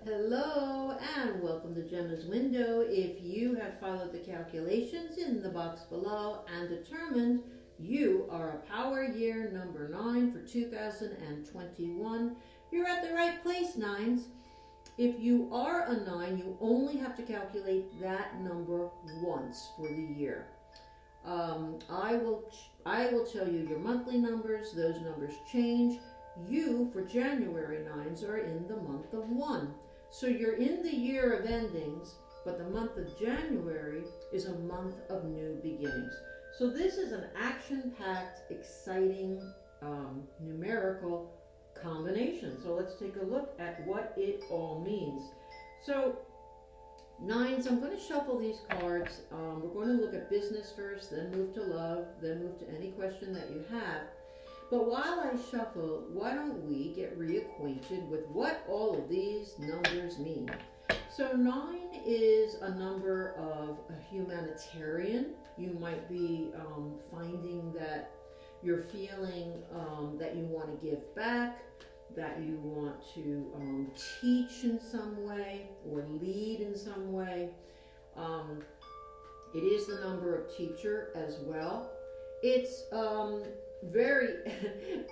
Hello and welcome to Gemma's Window. If you have followed the calculations in the box below and determined you are a power year number 9 for 2021, you're at the right place, nines. If you are a 9, you only have to calculate that number once for the year. I will tell you your monthly numbers. Those numbers change. You, for January 9s, are in the month of 1. So you're in the year of endings, but the month of January is a month of new beginnings. So this is an action-packed, exciting, numerical combination. So let's take a look at what it all means. So 9s, I'm going to shuffle these cards. We're going to look at business first, then move to love, then move to any question that you have. But while I shuffle, why don't we get reacquainted with what all of these numbers mean? So 9 is a number of a humanitarian. You might be finding that you're feeling that you want to give back, that you want to teach in some way or lead in some way. It is the number of teacher as well. It's very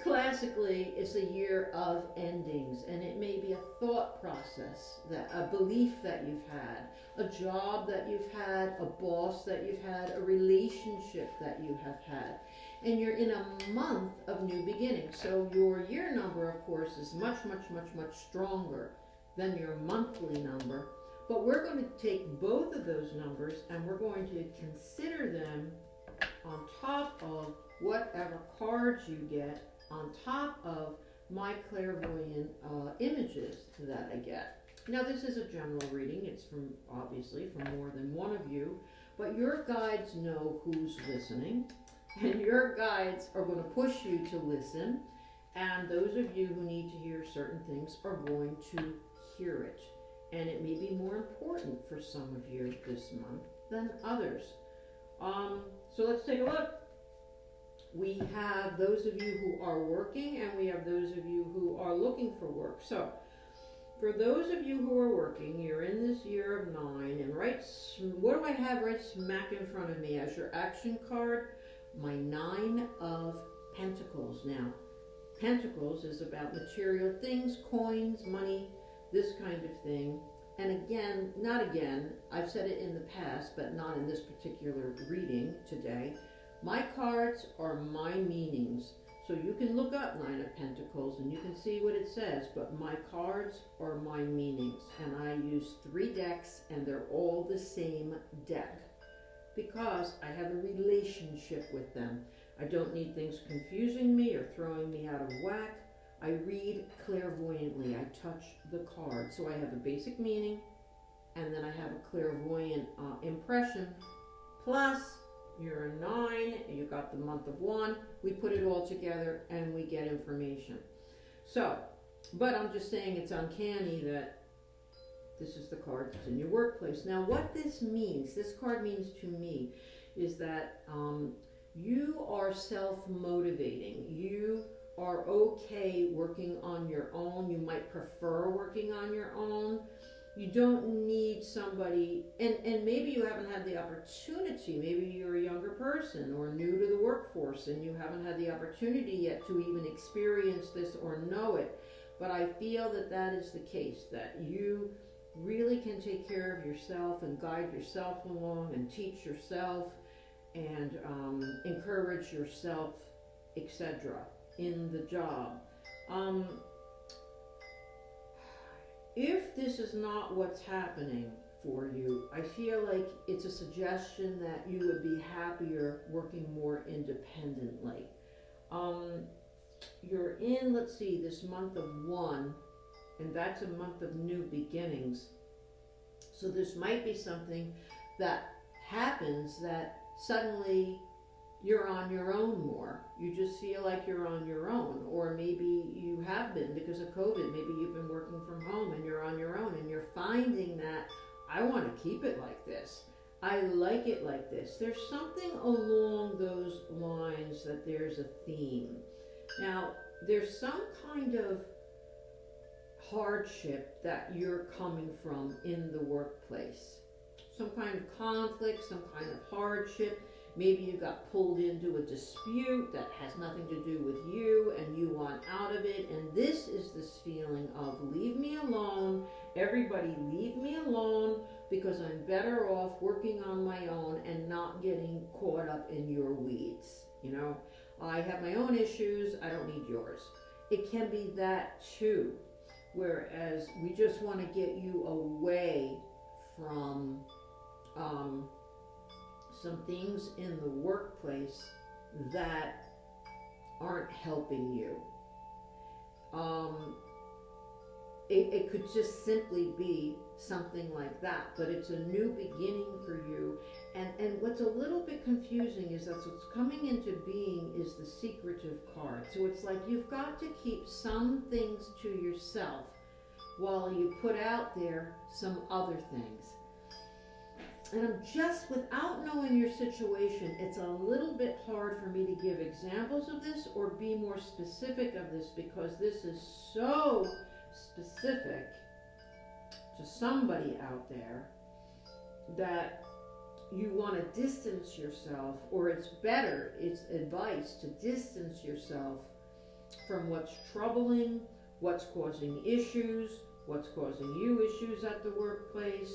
classically, it's a year of endings, and it may be a thought process, that a belief that you've had, a job that you've had, a boss that you've had, a relationship that you have had, and you're in a month of new beginnings. So your year number, of course, is much stronger than your monthly number. But we're going to take both of those numbers and we're going to consider them on top of whatever cards you get, on top of my clairvoyant images that I get. Now this is a general reading. It's obviously from more than one of you, but your guides know who's listening, and your guides are going to push you to listen, and those of you who need to hear certain things are going to hear it. And it may be more important for some of you this month than others. So let's take a look. We have those of you who are working, and we have those of you who are looking for work. So for those of you who are working, you're in this year of 9, and what do I have right smack in front of me as your action card? My 9 of Pentacles. Now, Pentacles is about material things, coins, money, this kind of thing. And again, I've said it in the past, but not in this particular reading today. My cards are my meanings. So you can look up 9 of Pentacles and you can see what it says, but my cards are my meanings. And I use 3 decks, and they're all the same deck because I have a relationship with them. I don't need things confusing me or throwing me out of whack. I read clairvoyantly. I touch the card. So I have a basic meaning, and then I have a clairvoyant impression. Plus, you're a 9, and you got the month of 1. We put it all together, and we get information. So, but I'm just saying it's uncanny that this is the card that's in your workplace. Now, what this means, this card means to me, is that you are self-motivating. You are okay working on your own. You might prefer working on your own. You don't need somebody, and maybe you haven't had the opportunity. Maybe you're a younger person or new to the workforce and you haven't had the opportunity yet to even experience this or know it. But I feel that that is the case, that you really can take care of yourself and guide yourself along and teach yourself and encourage yourself, etc. in the job. If this is not what's happening for you, I feel like it's a suggestion that you would be happier working more independently. You're in, let's see, this month of 1, and that's a month of new beginnings. So this might be something that happens that suddenly you're on your own more. You just feel like you're on your own. Or maybe you have been because of COVID. Maybe you've been working from home and you're on your own and you're finding that I want to keep it like this. I like it like this. There's something along those lines that there's a theme. Now, there's some kind of hardship that you're coming from in the workplace. Some kind of conflict, some kind of hardship. Maybe you got pulled into a dispute that has nothing to do with you and you want out of it. And this is this feeling of leave me alone. Everybody leave me alone because I'm better off working on my own and not getting caught up in your weeds. You know, I have my own issues. I don't need yours. It can be that too. Whereas we just want to get you away from some things in the workplace that aren't helping you. It could just simply be something like that, but it's a new beginning for you. And what's a little bit confusing is that what's coming into being is the secretive card. So it's like you've got to keep some things to yourself while you put out there some other things. And I'm just, without knowing your situation, it's a little bit hard for me to give examples of this or be more specific of this, because this is so specific to somebody out there that you want to distance yourself, or it's better, it's advice to distance yourself from what's troubling, what's causing issues, what's causing you issues at the workplace,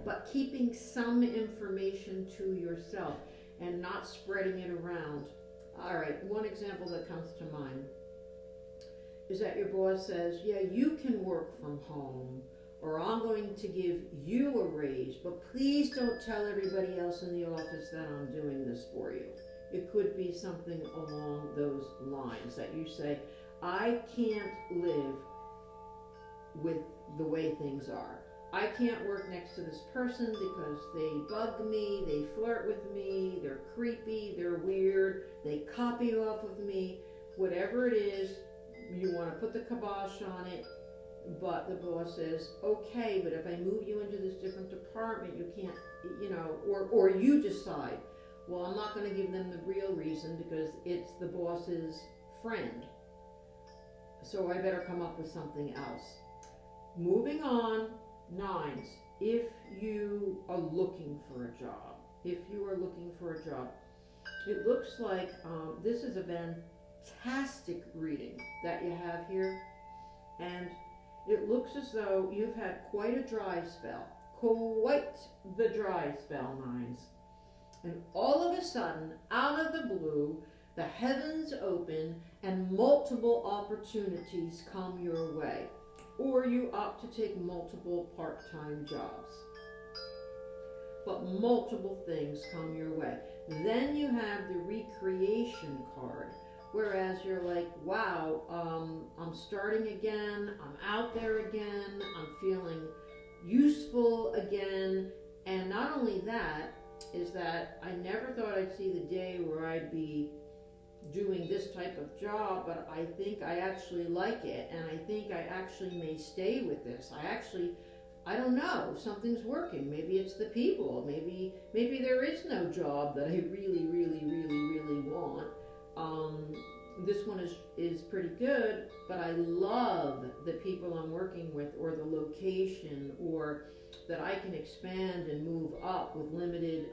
but keeping some information to yourself and not spreading it around. All right, one example that comes to mind is that your boss says, yeah, you can work from home, or I'm going to give you a raise, but please don't tell everybody else in the office that I'm doing this for you. It could be something along those lines that you say, I can't live with the way things are. I can't work next to this person because they bug me, they flirt with me, they're creepy, they're weird, they copy off of me. Whatever it is, you want to put the kibosh on it, but the boss says, okay, but if I move you into this different department, you can't, you know, or you decide, well, I'm not going to give them the real reason because it's the boss's friend, so I better come up with something else. Moving on, nines, if you are looking for a job, it looks like this is a fantastic reading that you have here, and it looks as though you've had quite a dry spell, nines, and all of a sudden, out of the blue, the heavens open and multiple opportunities come your way. Or you opt to take multiple part-time jobs. But multiple things come your way. Then you have the recreation card, whereas you're like, wow, I'm starting again, I'm out there again, I'm feeling useful again. And not only that, is that I never thought I'd see the day where I'd be doing this type of job, but I think I actually like it, and I think I actually may stay with this. I don't know, something's working. Maybe it's the people. Maybe there is no job that I really, really, really, really want. This one is pretty good, but I love the people I'm working with, or the location, or that I can expand and move up with limited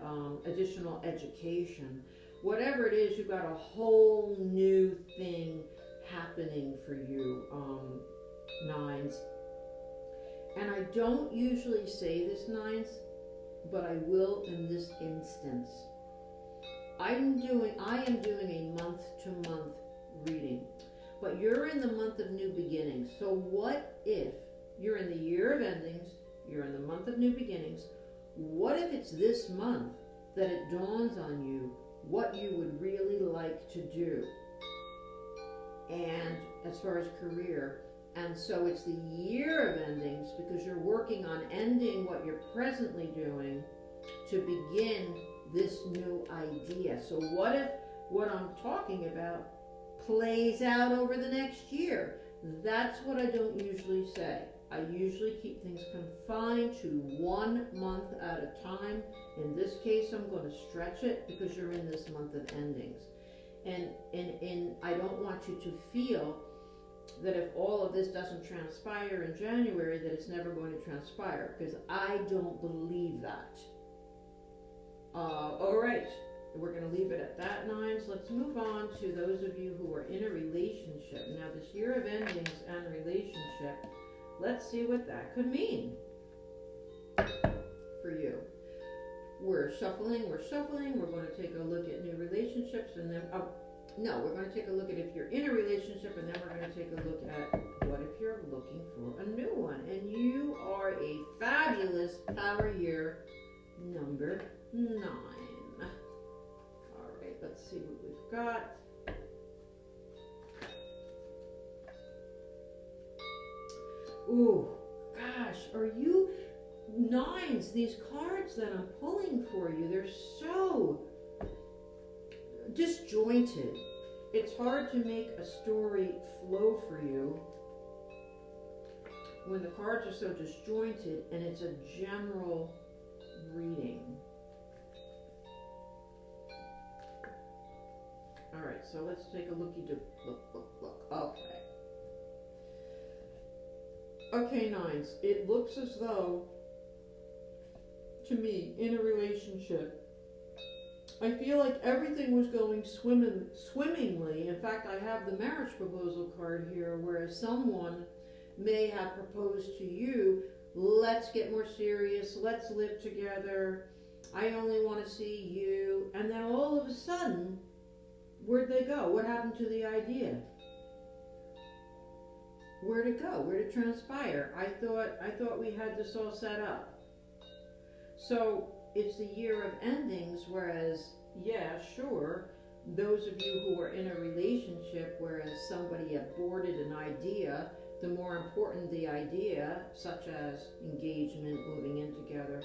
additional education. Whatever it is, you've got a whole new thing happening for you, nines. And I don't usually say this, nines, but I will in this instance. I am doing a month-to-month reading, but you're in the month of new beginnings. So what if you're in the year of endings, you're in the month of new beginnings, what if it's this month that it dawns on you what you would really like to do, and as far as career, and so it's the year of endings because you're working on ending what you're presently doing to begin this new idea. So what if what I'm talking about plays out over the next year? That's what I don't usually say. I usually keep things confined to 1 month at a time. In this case, I'm going to stretch it because you're in this month of endings. And I don't want you to feel that if all of this doesn't transpire in January, that it's never going to transpire, because I don't believe that. All right, we're going to leave it at that, nines. Let's move on to those of you who are in a relationship. Now, this year of endings and relationship, let's see what that could mean for you. We're shuffling. We're going to take a look at new relationships, and then, no, we're going to take a look at if you're in a relationship, and then we're going to take a look at what if you're looking for a new one. And you are a fabulous power year number 9. All right, let's see what we've got. Ooh, gosh, are you nines? These cards that I'm pulling for you, they're so disjointed. It's hard to make a story flow for you when the cards are so disjointed and it's a general reading. All right, so let's take a looky. Look. Okay, nines. It looks as though, to me, in a relationship, I feel like everything was going swimmingly. In fact, I have the marriage proposal card here, whereas someone may have proposed to you, let's get more serious, let's live together, I only want to see you, and then all of a sudden, where'd they go? What happened to the idea? Where'd it go? Where'd it transpire? I thought we had this all set up. So it's the year of endings, whereas, yeah, sure, those of you who are in a relationship, whereas somebody aborted an idea, the more important the idea, such as engagement, moving in together,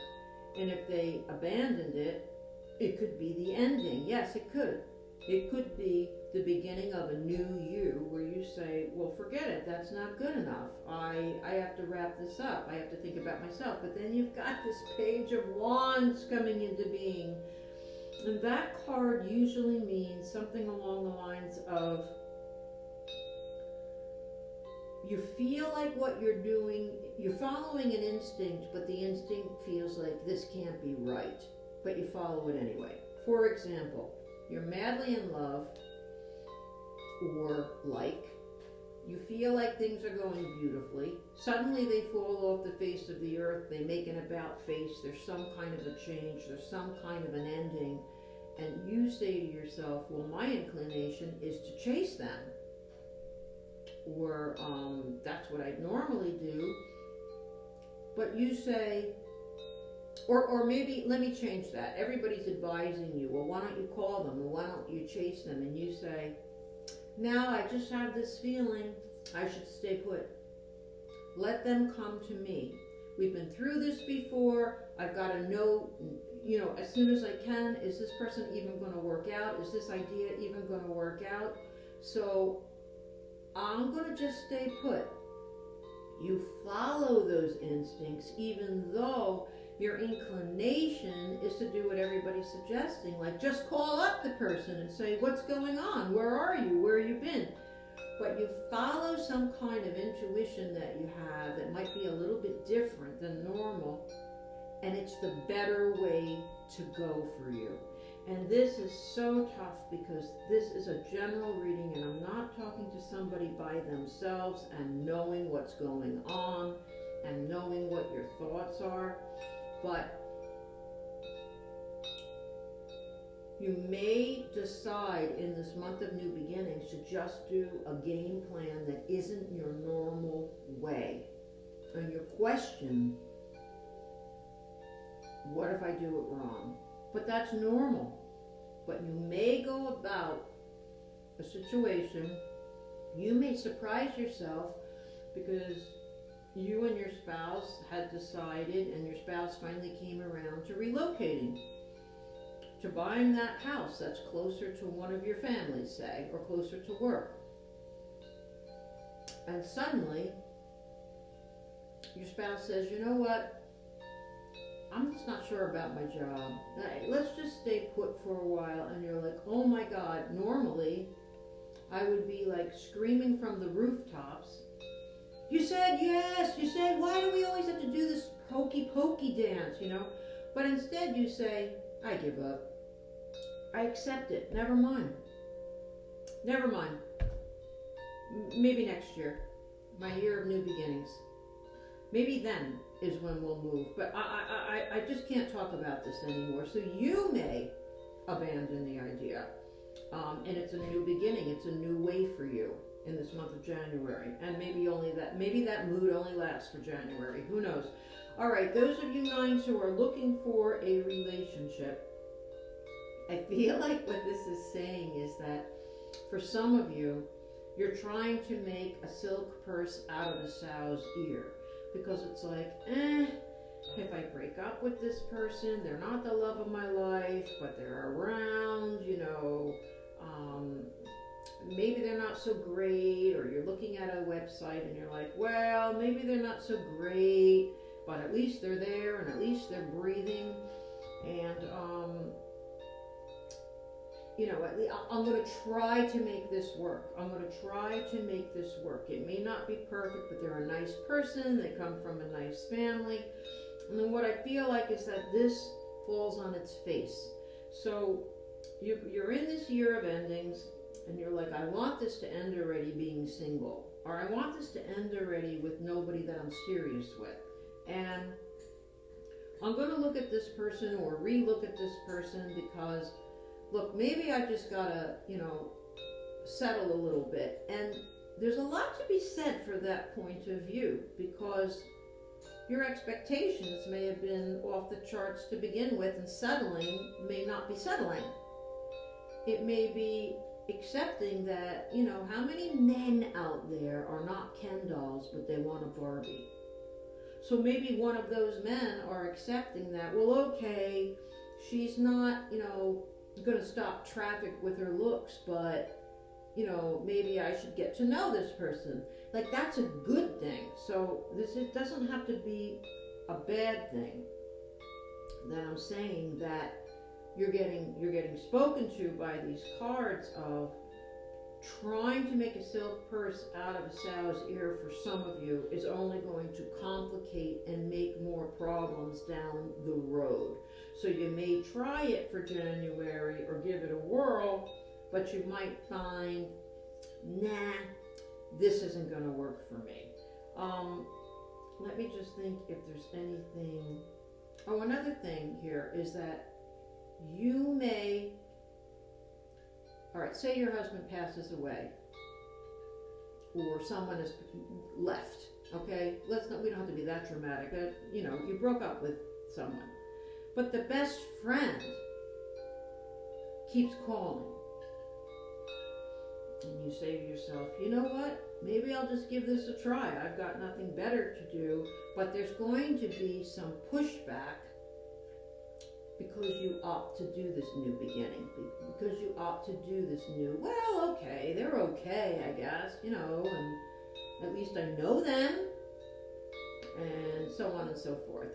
and if they abandoned it, it could be the ending. Yes, it could. It could be the beginning of a new you, where you say, well, forget it, that's not good enough. I have to wrap this up. I have to think about myself. But then you've got this Page of Wands coming into being. And that card usually means something along the lines of, you feel like what you're doing, you're following an instinct, but the instinct feels like this can't be right, but you follow it anyway. For example, you're madly in love, or you feel like things are going beautifully. Suddenly they fall off the face of the earth, they make an about face, there's some kind of a change, there's some kind of an ending, and you say to yourself, well, my inclination is to chase them. Or that's what I'd normally do. But you say, or maybe, let me change that. Everybody's advising you, well, why don't you call them? Or why don't you chase them? And you say, now I just have this feeling I should stay put. Let them come to me. We've been through this before. I've got to know, as soon as I can, is this person even going to work out? Is this idea even going to work out? So I'm going to just stay put. You follow those instincts, even though your inclination is to do what everybody's suggesting, like just call up the person and say, what's going on? Where are you? Where have you been? But you follow some kind of intuition that you have that might be a little bit different than normal, and it's the better way to go for you. And this is so tough because this is a general reading, and I'm not talking to somebody by themselves and knowing what's going on and knowing what your thoughts are. But you may decide in this month of new beginnings to just do a game plan that isn't your normal way. And you question, what if I do it wrong? But that's normal. But you may go about a situation, you may surprise yourself because you and your spouse had decided, and your spouse finally came around to relocating, to buying that house that's closer to one of your families, say, or closer to work. And suddenly, your spouse says, you know what? I'm just not sure about my job. Let's just stay put for a while. And you're like, oh my God, normally I would be like screaming from the rooftops. You said yes, you said, why do we always have to do this hokey pokey dance, you know? But instead you say, I give up. I accept it. Never mind. Never mind. Maybe next year. My year of new beginnings. Maybe then is when we'll move. But I just can't talk about this anymore. So you may abandon the idea. And it's a new beginning. It's a new way for you in this month of January. And maybe that mood only lasts for January. Who knows? All right, those of you nines who are looking for a relationship, I feel like what this is saying is that for some of you, you're trying to make a silk purse out of a sow's ear. Because it's like, if I break up with this person, they're not the love of my life, but they're around, you know, maybe they're not so great, or you're looking at a website and you're like, well, maybe they're not so great, but at least they're there and at least they're breathing. And, you know, I'm going to try to make this work. I'm going to try to make this work. It may not be perfect, but they're a nice person. They come from a nice family. And then what I feel like is that this falls on its face. So you're in this year of endings, and you're like, I want this to end already being single. Or I want this to end already with nobody that I'm serious with. And I'm going to look at this person or re-look at this person because, look, maybe I just got to, you know, settle a little bit. And there's a lot to be said for that point of view because your expectations may have been off the charts to begin with, and settling may not be settling. It may be accepting that, you know, how many men out there are not Ken dolls, but they want a Barbie? So maybe one of those men are accepting that, well, okay, she's not, you know, going to stop traffic with her looks, but, you know, maybe I should get to know this person. Like, that's a good thing. So it doesn't have to be a bad thing. That I'm saying that you're getting spoken to by these cards of trying to make a silk purse out of a sow's ear for some of you is only going to complicate and make more problems down the road. So you may try it for January or give it a whirl, but you might find, nah, this isn't going to work for me. Let me just think if there's anything. Oh, another thing here is that you may, all right, say your husband passes away or someone has left, okay? We don't have to be that dramatic. You know, you broke up with someone. But the best friend keeps calling. And you say to yourself, you know what? Maybe I'll just give this a try. I've got nothing better to do. But there's going to be some pushback because you opt to do this new beginning. Because you opt to do this new, well, okay, they're okay, I guess, you know, and at least I know them. And so on and so forth.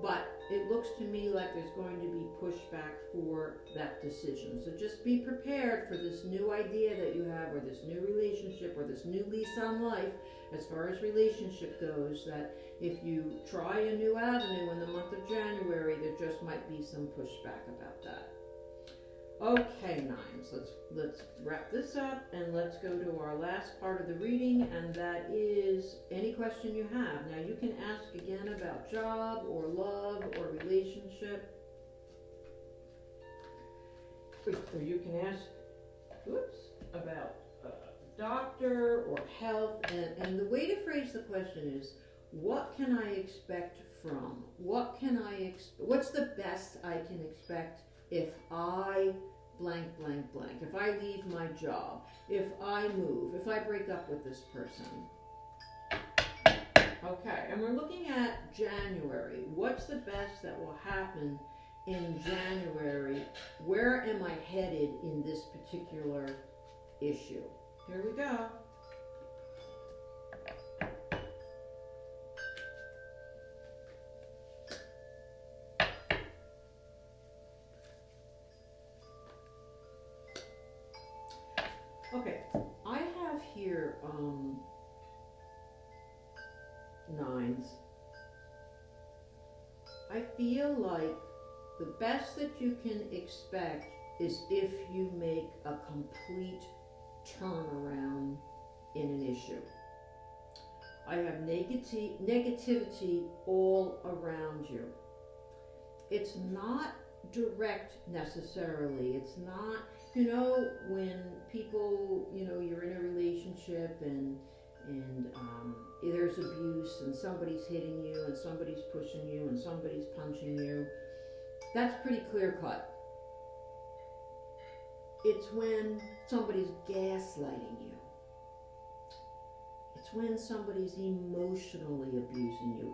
But it looks to me like there's going to be pushback for that decision. So just be prepared for this new idea that you have, or this new relationship, or this new lease on life as far as relationship goes, that if you try a new avenue in the month of January, there just might be some pushback about that. Okay, nines, let's wrap this up and let's go to our last part of the reading, and that is any question you have. Now you can ask again about job or love or relationship, or you can ask about doctor or health, and the way to phrase the question is, what can I expect from? What's the best I can expect if I blank, blank, blank, if I leave my job, if I move, if I break up with this person? Okay, and we're looking at January. What's the best that will happen in January? Where am I headed in this particular issue? Here we go. Okay, I have here nines. I feel like the best that you can expect is if you make a complete turnaround in an issue. I have negativity all around you. It's not direct necessarily. It's not, when people, you're in a relationship and there's abuse and somebody's hitting you and somebody's pushing you and somebody's punching you. That's pretty clear cut. It's when somebody's gaslighting you. It's when somebody's emotionally abusing you.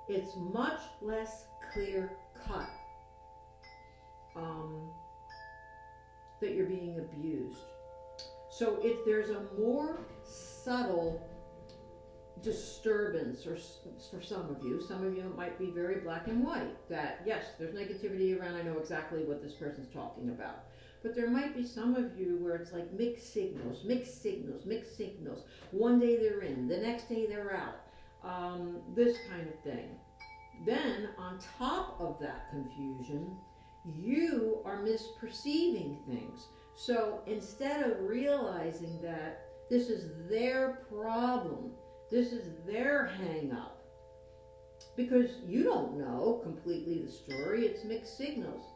It's much less clear cut that you're being abused. So if there's a more subtle disturbance, or for some of you it might be very black and white, that yes, there's negativity around, I know exactly what this person's talking about. But there might be some of you where it's like mixed signals. One day they're in, the next day they're out, this kind of thing. Then on top of that confusion, you are misperceiving things. So instead of realizing that this is their problem, this is their hang up, because you don't know completely the story, it's mixed signals.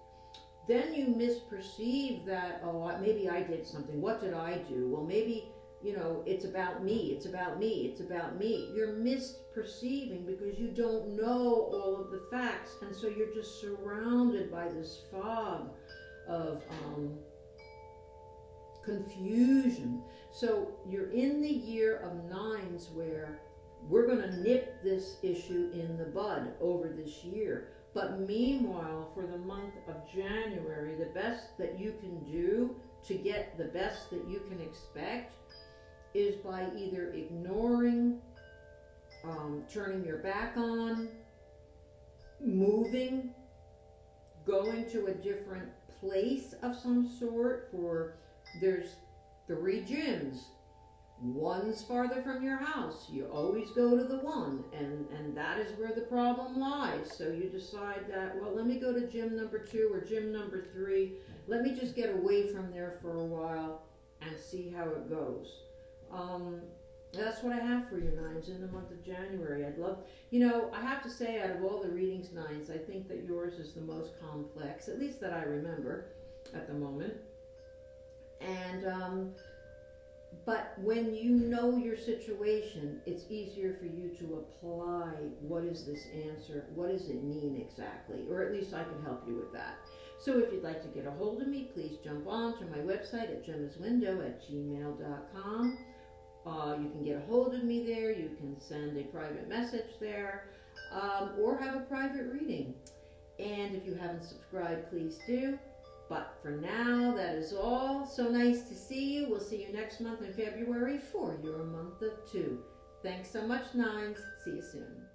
Then you misperceive that, oh, maybe I did something. What did I do? Well, maybe, it's about me. You're misperceiving because you don't know all of the facts. And so you're just surrounded by this fog of confusion. So you're in the year of nines where we're going to nip this issue in the bud over this year. But meanwhile, for the month of January, the best that you can do to get the best that you can expect is by either ignoring, turning your back on, moving, going to a different place of some sort. There's 3 gyms. One's farther from your house. You always go to the one, and that is where the problem lies. So you decide that, well, let me go to gym number 2 or gym number 3. Let me just get away from there for a while and see how it goes. That's what I have for you, nines, in the month of January. I'd love, I have to say, out of all the readings, nines, I think that yours is the most complex, at least that I remember at the moment. And but when you know your situation, it's easier for you to apply what is this answer, what does it mean exactly, or at least I can help you with that. So if you'd like to get a hold of me, please jump on to my website at gemmaswindow@gmail.com. You can get a hold of me there, you can send a private message there, or have a private reading. And if you haven't subscribed, please do. But for now, that is all. So nice to see you. We'll see you next month in February for your month of 2. Thanks so much, nines. See you soon.